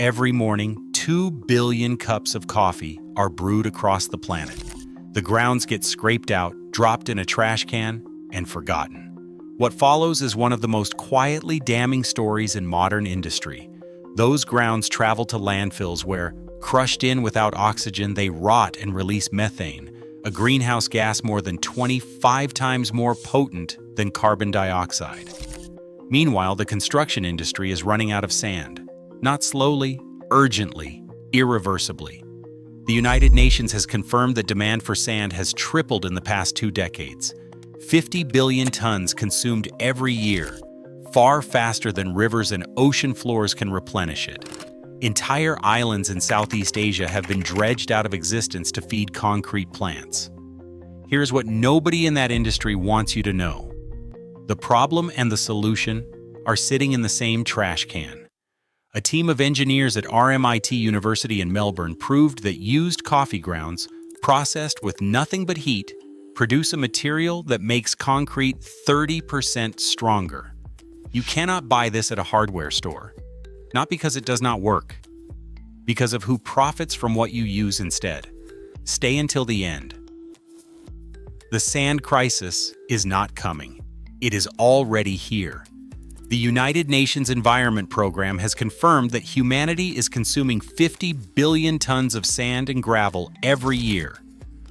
Every morning, 2 billion cups of coffee are brewed across the planet. The grounds get scraped out, dropped in a trash can, and forgotten. What follows is one of the most quietly damning stories in modern industry. Those grounds travel to landfills where, crushed in without oxygen, they rot and release methane, a greenhouse gas more than 25 times more potent than carbon dioxide. Meanwhile, the construction industry is running out of sand. Not slowly, urgently, irreversibly. The United Nations has confirmed that demand for sand has tripled in the past 2 decades. 50 billion tons consumed every year, far faster than rivers and ocean floors can replenish it. Entire islands in Southeast Asia have been dredged out of existence to feed concrete plants. Here's what nobody in that industry wants you to know. The problem and the solution are sitting in the same trash can. A team of engineers at RMIT University in Melbourne proved that used coffee grounds, processed with nothing but heat, produce a material that makes concrete 30% stronger. You cannot buy this at a hardware store. Not because it does not work, because of who profits from what you use instead. Stay until the end. The sand crisis is not coming. It is already here. The United Nations Environment Program has confirmed that humanity is consuming 50 billion tons of sand and gravel every year,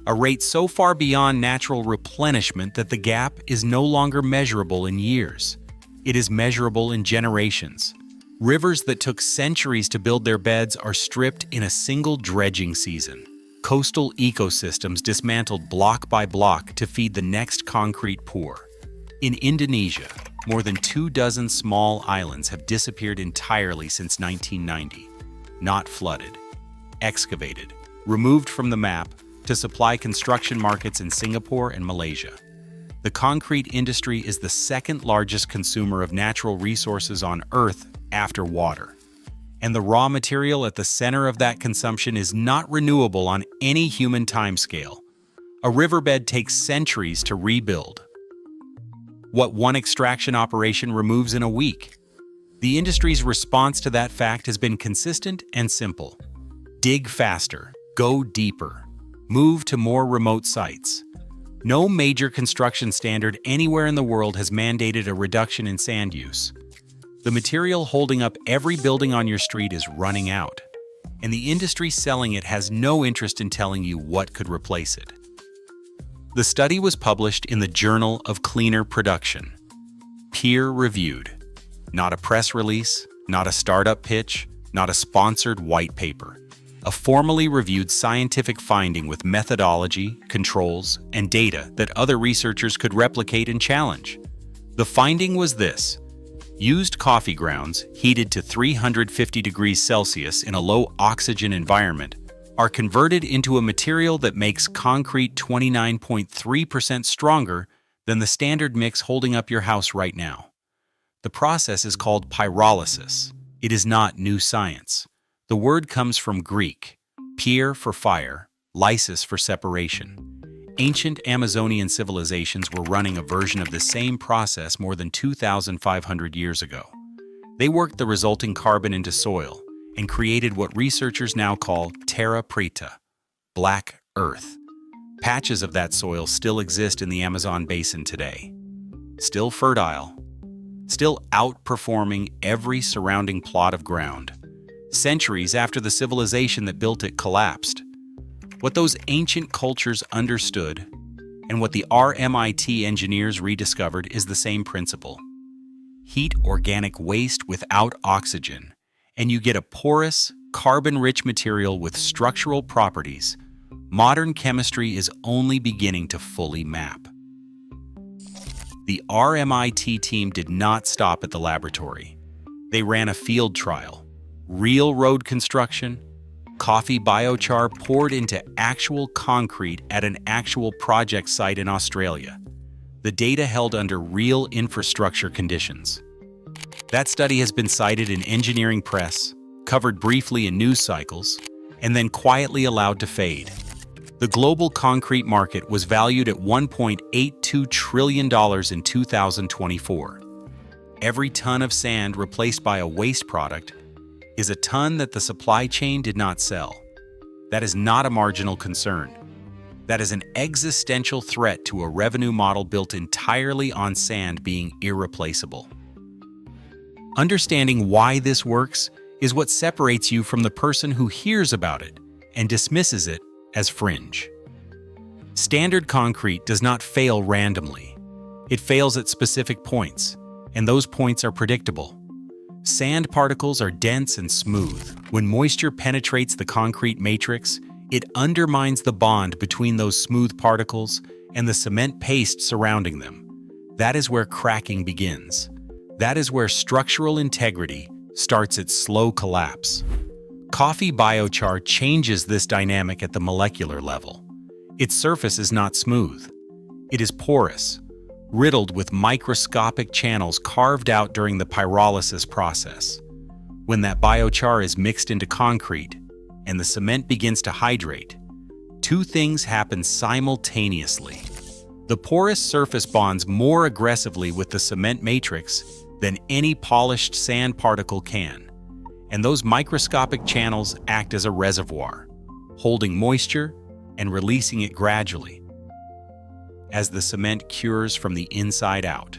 a rate so far beyond natural replenishment that the gap is no longer measurable in years. It is measurable in generations. Rivers that took centuries to build their beds are stripped in a single dredging season. Coastal ecosystems dismantled block by block to feed the next concrete pour. In Indonesia, more than 24 small islands have disappeared entirely since 1990. Not flooded, excavated, removed from the map to supply construction markets in Singapore and Malaysia. The concrete industry is the second largest consumer of natural resources on Earth after water. And the raw material at the center of that consumption is not renewable on any human timescale. A riverbed takes centuries to rebuild what one extraction operation removes in a week. The industry's response to that fact has been consistent and simple. Dig faster, go deeper, move to more remote sites. No major construction standard anywhere in the world has mandated a reduction in sand use. The material holding up every building on your street is running out, and the industry selling it has no interest in telling you what could replace it. The study was published in the Journal of Cleaner Production. Peer-reviewed. Not a press release, not a startup pitch, not a sponsored white paper. A formally reviewed scientific finding with methodology, controls, and data that other researchers could replicate and challenge. The finding was this: used coffee grounds, heated to 350 degrees Celsius in a low-oxygen environment, are converted into a material that makes concrete 29.3% stronger than the standard mix holding up your house right now. The process is called pyrolysis. It is not new science. The word comes from Greek, pyr for fire, lysis for separation. Ancient Amazonian civilizations were running a version of the same process more than 2,500 years ago. They worked the resulting carbon into soil and created what researchers now call terra preta, black earth. Patches of that soil still exist in the Amazon basin today. Still fertile, still outperforming every surrounding plot of ground. Centuries after the civilization that built it collapsed. What those ancient cultures understood, and what the RMIT engineers rediscovered, is the same principle. Heat organic waste without oxygen, and you get a porous, carbon-rich material with structural properties modern chemistry is only beginning to fully map. The RMIT team did not stop at the laboratory. They ran a field trial, real road construction, coffee biochar poured into actual concrete at an actual project site in Australia. The data held under real infrastructure conditions. That study has been cited in engineering press, covered briefly in news cycles, and then quietly allowed to fade. The global concrete market was valued at $1.82 trillion in 2024. Every ton of sand replaced by a waste product is a ton that the supply chain did not sell. That is not a marginal concern. That is an existential threat to a revenue model built entirely on sand being irreplaceable. Understanding why this works is what separates you from the person who hears about it and dismisses it as fringe. Standard concrete does not fail randomly. It fails at specific points, and those points are predictable. Sand particles are dense and smooth. When moisture penetrates the concrete matrix, it undermines the bond between those smooth particles and the cement paste surrounding them. That is where cracking begins. That is where structural integrity starts its slow collapse. Coffee biochar changes this dynamic at the molecular level. Its surface is not smooth. It is porous, riddled with microscopic channels carved out during the pyrolysis process. When that biochar is mixed into concrete and the cement begins to hydrate, two things happen simultaneously. The porous surface bonds more aggressively with the cement matrix than any polished sand particle can, and those microscopic channels act as a reservoir, holding moisture and releasing it gradually as the cement cures from the inside out.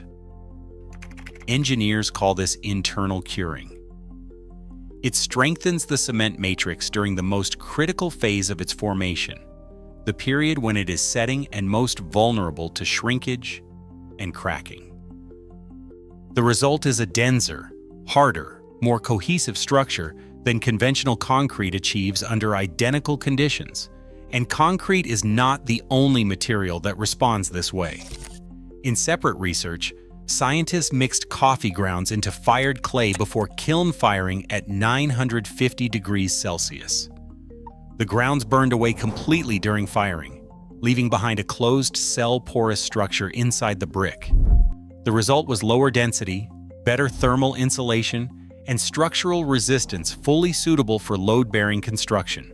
Engineers call this internal curing. It strengthens the cement matrix during the most critical phase of its formation, the period when it is setting and most vulnerable to shrinkage and cracking. The result is a denser, harder, more cohesive structure than conventional concrete achieves under identical conditions. And concrete is not the only material that responds this way. In separate research, scientists mixed coffee grounds into fired clay before kiln firing at 950 degrees Celsius. The grounds burned away completely during firing, leaving behind a closed cell porous structure inside the brick. The result was lower density, better thermal insulation, and structural resistance fully suitable for load-bearing construction.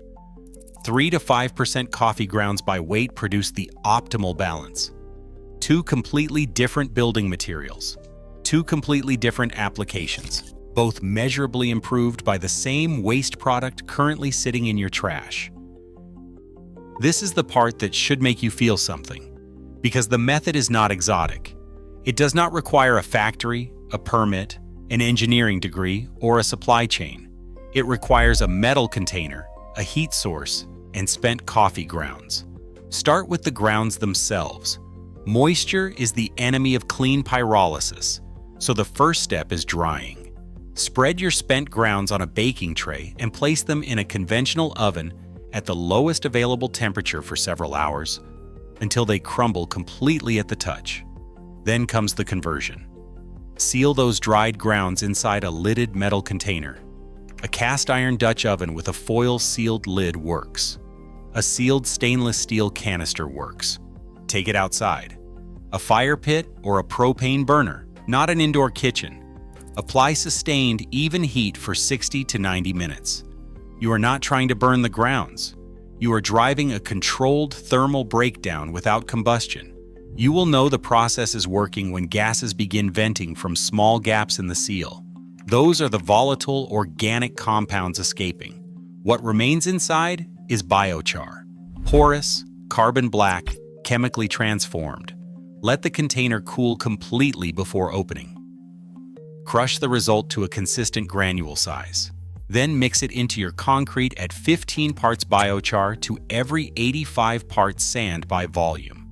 3 to 5% coffee grounds by weight produce the optimal balance. Two completely different building materials, two completely different applications, both measurably improved by the same waste product currently sitting in your trash. This is the part that should make you feel something, because the method is not exotic. It does not require a factory, a permit, an engineering degree, or a supply chain. It requires a metal container, a heat source, and spent coffee grounds. Start with the grounds themselves. Moisture is the enemy of clean pyrolysis, so the first step is drying. Spread your spent grounds on a baking tray and place them in a conventional oven at the lowest available temperature for several hours until they crumble completely at the touch. Then comes the conversion. Seal those dried grounds inside a lidded metal container. A cast iron Dutch oven with a foil-sealed lid works. A sealed stainless steel canister works. Take it outside. A fire pit or a propane burner, not an indoor kitchen. Apply sustained, even heat for 60 to 90 minutes. You are not trying to burn the grounds. You are driving a controlled thermal breakdown without combustion. You will know the process is working when gases begin venting from small gaps in the seal. Those are the volatile organic compounds escaping. What remains inside is biochar. Porous, carbon black, chemically transformed. Let the container cool completely before opening. Crush the result to a consistent granule size. Then mix it into your concrete at 15 parts biochar to every 85 parts sand by volume.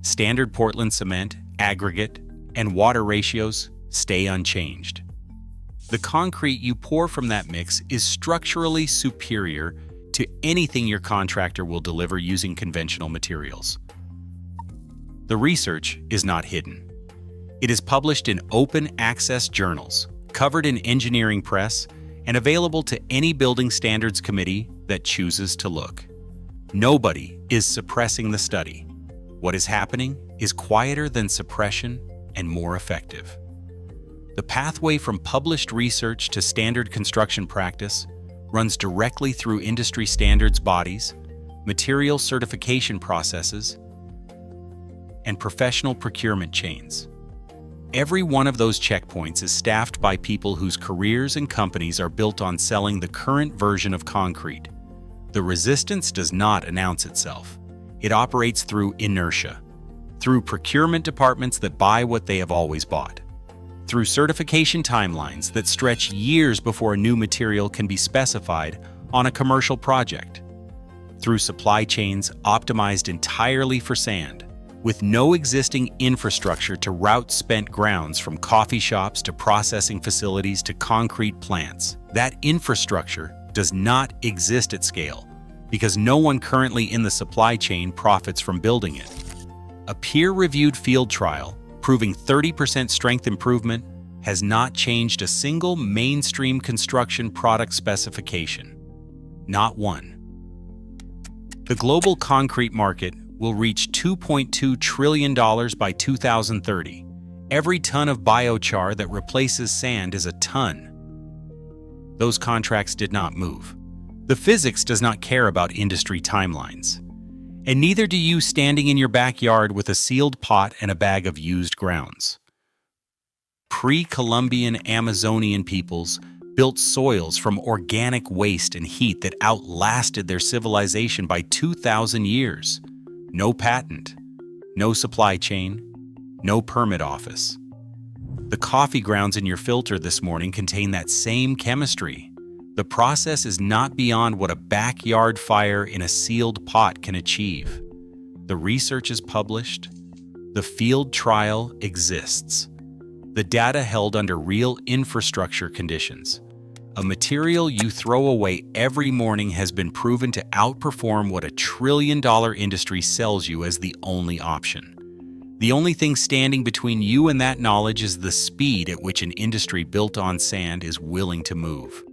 Standard Portland cement, aggregate, and water ratios stay unchanged. The concrete you pour from that mix is structurally superior to anything your contractor will deliver using conventional materials. The research is not hidden. It is published in open access journals, covered in engineering press, and available to any building standards committee that chooses to look. Nobody is suppressing the study. What is happening is quieter than suppression and more effective. The pathway from published research to standard construction practice runs directly through industry standards bodies, material certification processes, and professional procurement chains. Every one of those checkpoints is staffed by people whose careers and companies are built on selling the current version of concrete. The resistance does not announce itself. It operates through inertia, through procurement departments that buy what they have always bought, through certification timelines that stretch years before a new material can be specified on a commercial project, through supply chains optimized entirely for sand, with no existing infrastructure to route spent grounds from coffee shops to processing facilities to concrete plants. That infrastructure does not exist at scale because no one currently in the supply chain profits from building it. A peer-reviewed field trial proving 30% strength improvement has not changed a single mainstream construction product specification. Not one. The global concrete market will reach $2.2 trillion by 2030. Every ton of biochar that replaces sand is a ton. Those contracts did not move. The physics does not care about industry timelines. And neither do you standing in your backyard with a sealed pot and a bag of used grounds. Pre-Columbian Amazonian peoples built soils from organic waste and heat that outlasted their civilization by 2,000 years. No patent, no supply chain, no permit office. The coffee grounds in your filter this morning contain that same chemistry. The process is not beyond what a backyard fire in a sealed pot can achieve. The research is published. The field trial exists. The data held under real infrastructure conditions. A material you throw away every morning has been proven to outperform what a trillion-dollar industry sells you as the only option. The only thing standing between you and that knowledge is the speed at which an industry built on sand is willing to move.